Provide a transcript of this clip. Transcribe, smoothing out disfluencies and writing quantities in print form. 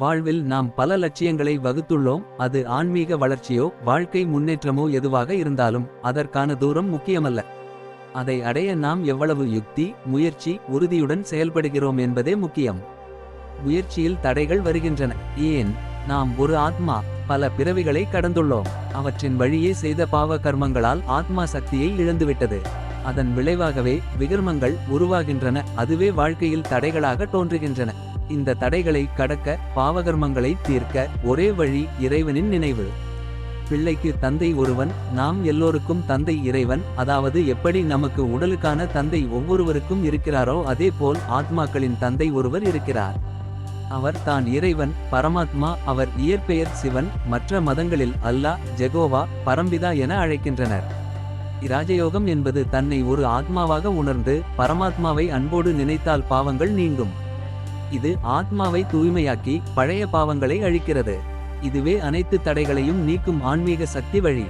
வாழ்வில் நாம் பல லட்சியங்களை வகுத்துள்ளோம். அது ஆன்மீக வளர்ச்சியோ வாழ்க்கை முன்னேற்றமோ எதுவாக இருந்தாலும் அதற்கான தூரம் முக்கியமல்ல. அதை அடைய நாம் எவ்வளவு யுக்தி, முயற்சி, உறுதியுடன் செயல்படுகிறோம் என்பதே முக்கியம். முயற்சியில் தடைகள் வருகின்றன. ஏன்? நாம் ஒரு ஆத்மா. பல பிறவிகளை கடந்துள்ளோம். அவற்றின் வழியே செய்த பாவ கர்மங்களால் ஆத்மா சக்தியை இழந்துவிட்டது. அதன் விளைவாகவே விகர்மங்கள் உருவாகின்றன. அதுவே வாழ்க்கையில் தடைகளாக தோன்றுகின்றன. இந்த தடைகளை கடக்க, பாவகர்மங்களை தீர்க்க ஒரே வழி இறைவனின் நினைவு. பிள்ளைக்கு தந்தை ஒருவன். நாம் எல்லோருக்கும் தந்தை இறைவன். அதாவது எப்படி நமக்கு உடலுக்கான தந்தை ஒவ்வொருவருக்கும் இருக்கிறாரோ அதேபோல் ஆத்மாக்களின் தந்தை ஒருவர் இருக்கிறார். அவர் தான் இறைவன், பரமாத்மா. அவர் இயற்பெயர் சிவன். மற்ற மதங்களில் அல்லாஹ், ஜெகோவா, பரம்பிதா என அழைக்கின்றனர். இராஜயோகம் என்பது தன்னை ஒரு ஆத்மாவாக உணர்ந்து பரமாத்மாவை அன்போடு நினைத்தால் பாவங்கள் நீங்கும். இது ஆத்மாவை தூய்மையாக்கி பழைய பாவங்களை அழிக்கிறது. இதுவே அனைத்து தடைகளையும் நீக்கும் ஆன்மீக சக்தி வழி.